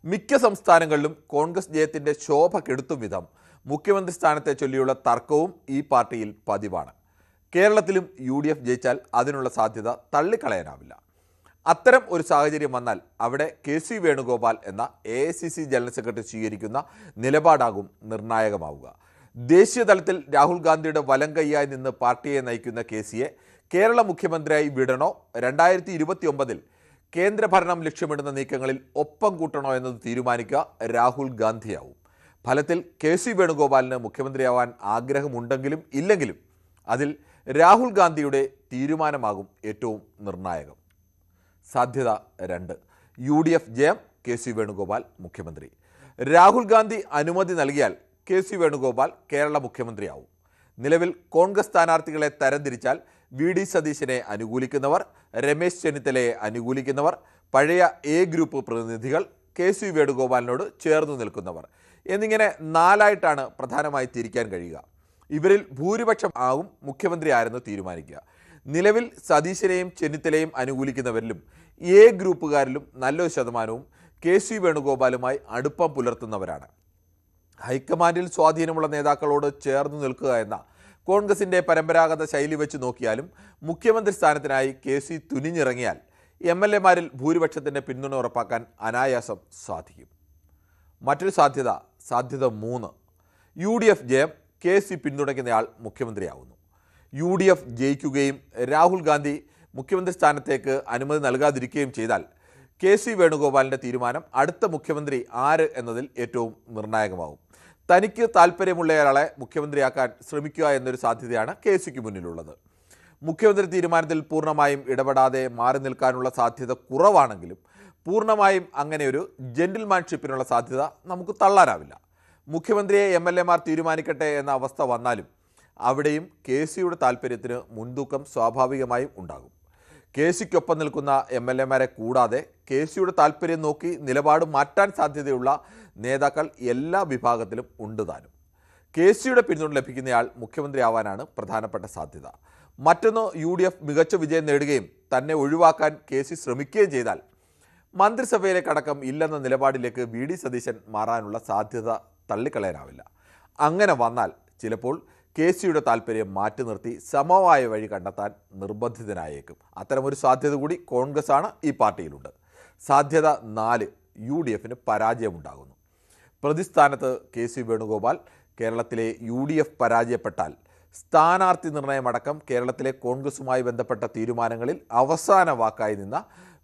മിക്ക സംസ്ഥാനങ്ങളിലും കോൺഗ്രസ് ജയത്തിൻ്റെ ശോഭ കെടുത്തും വിധം മുഖ്യമന്ത്രി സ്ഥാനത്തെ ചൊല്ലിയുള്ള തർക്കവും ഈ പാർട്ടിയിൽ പതിവാണ്. കേരളത്തിലും UDF ജയിച്ചാൽ അതിനുള്ള സാധ്യത തള്ളിക്കളയാനാവില്ല. അത്തരം ഒരു സാഹചര്യം വന്നാൽ അവിടെ KC വേണുഗോപാൽ എന്ന AICC ജനറൽ സെക്രട്ടറി സ്വീകരിക്കുന്ന നിലപാടാകും നിർണായകമാവുക. ദേശീയ തലത്തിൽ രാഹുൽ ഗാന്ധിയുടെ വലം കൈയായി നിന്ന് പാർട്ടിയെ നയിക്കുന്ന KCയെ കേരള മുഖ്യമന്ത്രിയായി വിടണോ 2029 കേന്ദ്രഭരണം ലക്ഷ്യമിടുന്ന നീക്കങ്ങളിൽ ഒപ്പം കൂട്ടണോ എന്നത് തീരുമാനിക്കുക രാഹുൽ ഗാന്ധിയാവും. ഫലത്തിൽ KC വേണുഗോപാലിന് മുഖ്യമന്ത്രിയാവാൻ ആഗ്രഹമുണ്ടെങ്കിലും ഇല്ലെങ്കിലും അതിൽ രാഹുൽ ഗാന്ധിയുടെ തീരുമാനമാകും ഏറ്റവും നിർണായകം. സാധ്യത 2, UDF ജയം, KC വേണുഗോപാൽ മുഖ്യമന്ത്രി. രാഹുൽ ഗാന്ധി അനുമതി നൽകിയാൽ KC വേണുഗോപാൽ കേരള മുഖ്യമന്ത്രിയാവും. നിലവിൽ കോൺഗ്രസ് സ്ഥാനാർത്ഥികളെ തരംതിരിച്ചാൽ VD സതീശനെ അനുകൂലിക്കുന്നവർ, രമേശ് ചെന്നിത്തലയെ അനുകൂലിക്കുന്നവർ, പഴയ A ഗ്രൂപ്പ് പ്രതിനിധികൾ, KC വേണുഗോപാലിനോട് ചേർന്നു നിൽക്കുന്നവർ എന്നിങ്ങനെ 4ആയിട്ടാണ് പ്രധാനമായി തിരിക്കാൻ കഴിയുക. ഇവരിൽ ഭൂരിപക്ഷം ആവും മുഖ്യമന്ത്രി ആരെന്ന് തീരുമാനിക്കുക. നിലവിൽ സതീശനെയും ചെന്നിത്തലയും അനുകൂലിക്കുന്നവരിലും A ഗ്രൂപ്പുകാരിലും നല്ലൊരു ശതമാനവും KC വേണുഗോപാലുമായി അടുപ്പം പുലർത്തുന്നവരാണ്. ഹൈക്കമാൻഡിൽ സ്വാധീനമുള്ള നേതാക്കളോട് ചേർന്ന് നിൽക്കുക എന്ന കോൺഗ്രസിൻ്റെ പരമ്പരാഗത ശൈലി വെച്ച് നോക്കിയാലും മുഖ്യമന്ത്രി സ്ഥാനത്തിനായി KC തുനിഞ്ഞിറങ്ങിയാൽ MLA-മാരിൽ ഭൂരിപക്ഷത്തിൻ്റെ പിന്തുണ ഉറപ്പാക്കാൻ അനായാസം സാധിക്കും. മറ്റൊരു സാധ്യത 3, UDF ജയം, KC പിന്തുണയ്ക്കുന്നയാൾ മുഖ്യമന്ത്രിയാവുന്നു. UDF ജയിക്കുകയും രാഹുൽ ഗാന്ധി മുഖ്യമന്ത്രി സ്ഥാനത്തേക്ക് അനുമതി നൽകാതിരിക്കുകയും ചെയ്താൽ KC വേണുഗോപാലിൻ്റെ തീരുമാനം അടുത്ത മുഖ്യമന്ത്രി ആര് എന്നതിൽ ഏറ്റവും നിർണായകമാവും. തനിക്ക് താല്പര്യമുള്ളയാളെ മുഖ്യമന്ത്രിയാക്കാൻ ശ്രമിക്കുക എന്നൊരു സാധ്യതയാണ് KCക്ക് മുന്നിലുള്ളത്. മുഖ്യമന്ത്രി തീരുമാനത്തിൽ പൂർണ്ണമായും ഇടപെടാതെ മാറി നിൽക്കാനുള്ള സാധ്യത കുറവാണെങ്കിലും പൂർണ്ണമായും അങ്ങനെ ഒരു ജെന്റിൽമാൻഷിപ്പിനുള്ള സാധ്യത നമുക്ക് തള്ളാനാവില്ല. മുഖ്യമന്ത്രിയെ MLA-മാർ തീരുമാനിക്കട്ടെ എന്ന അവസ്ഥ വന്നാലും അവിടെയും KCയുടെ താല്പര്യത്തിന് മുൻതൂക്കം സ്വാഭാവികമായും ഉണ്ടാകും. KCക്കൊപ്പം നിൽക്കുന്ന MLA-മാരെ കൂടാതെ KCയുടെ താല്പര്യം നോക്കി നിലപാട് മാറ്റാൻ സാധ്യതയുള്ള നേതാക്കൾ എല്ലാ വിഭാഗത്തിലും ഉണ്ട് താനും. KCയുടെ പിന്തുണ ലഭിക്കുന്നയാൾ മുഖ്യമന്ത്രിയാവാനാണ് പ്രധാനപ്പെട്ട സാധ്യത. മറ്റൊന്ന്, UDF മികച്ച വിജയം നേടുകയും തന്നെ ഒഴിവാക്കാൻ KC ശ്രമിക്കുകയും ചെയ്താൽ മന്ത്രിസഭയിലേക്കടക്കം ഇല്ലെന്ന നിലപാടിലേക്ക് VD സതീശൻ മാറാനുള്ള സാധ്യത തള്ളിക്കളയാനാവില്ല. അങ്ങനെ വന്നാൽ ചിലപ്പോൾ KCയുടെ താല്പര്യം മാറ്റി നിർത്തി സമവായ വഴി കണ്ടെത്താൻ നിർബന്ധിതനായേക്കും. അത്തരമൊരു സാധ്യത കൂടി കോൺഗ്രസ്സാണ് ഈ പാർട്ടിയിലുണ്ട്. സാധ്യത 4, UDFന് പരാജയമുണ്ടാകുന്നു. പ്രതിസ്ഥാനത്ത് KC വേണുഗോപാൽ. കേരളത്തിലെ UDF പരാജയപ്പെട്ടാൽ സ്ഥാനാർത്ഥി നിർണയമടക്കം കേരളത്തിലെ കോൺഗ്രസുമായി ബന്ധപ്പെട്ട തീരുമാനങ്ങളിൽ അവസാന വാക്കായി നിന്ന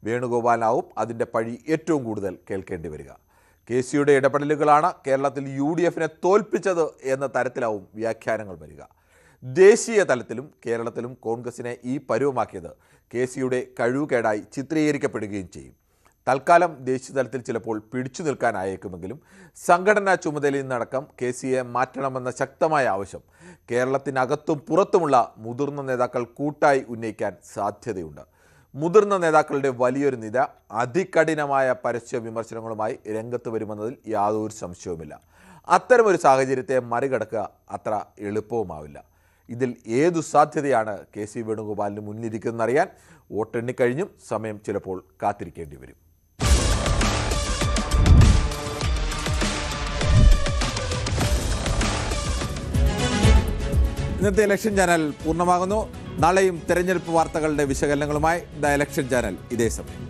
വേണുഗോപാലാവും അതിൻ്റെ പഴി ഏറ്റവും കൂടുതൽ കേൾക്കേണ്ടി വരിക. KCയുടെ ഇടപെടലുകളാണ് കേരളത്തിൽ UDFനെ തോൽപ്പിച്ചത് എന്ന തരത്തിലാവും വ്യാഖ്യാനങ്ങൾ വരിക. ദേശീയ തലത്തിലും കേരളത്തിലും കോൺഗ്രസിനെ ഈ പരുവമാക്കിയത് KCയുടെ കഴിവുകേടായി ചിത്രീകരിക്കപ്പെടുകയും ചെയ്യും. തൽക്കാലം ദേശീയ തലത്തിൽ ചിലപ്പോൾ പിടിച്ചു നിൽക്കാനായേക്കുമെങ്കിലും സംഘടനാ ചുമതലയിൽ നിന്നടക്കം KCയെ മാറ്റണമെന്ന ശക്തമായ ആവശ്യം കേരളത്തിനകത്തും പുറത്തുമുള്ള മുതിർന്ന നേതാക്കൾ കൂട്ടായി ഉന്നയിക്കാൻ സാധ്യതയുണ്ട്. മുതിർന്ന നേതാക്കളുടെ വലിയൊരു നിര അതികഠിനമായ പരസ്യ വിമർശനങ്ങളുമായി രംഗത്ത് വരുമെന്നതിൽ യാതൊരു സംശയവുമില്ല. അത്തരമൊരു സാഹചര്യത്തെ മറികടക്കുക അത്ര എളുപ്പവുമാവില്ല. ഇതിൽ ഏതു സാധ്യതയാണ് KC വേണുഗോപാലിന് മുന്നിലിരിക്കുന്നതെന്നറിയാൻ വോട്ടെണ്ണിക്കഴിഞ്ഞും സമയം ചിലപ്പോൾ കാത്തിരിക്കേണ്ടി വരും. ഇന്നത്തെ ഇലക്ഷൻ ചാനൽ പൂർണ്ണമാകുന്നു. നാളെയും തെരഞ്ഞെടുപ്പ് വാർത്തകളുടെ വിശകലനങ്ങളുമായി ദ ഇലക്ഷൻ ചാനൽ ഇതേ സമയം.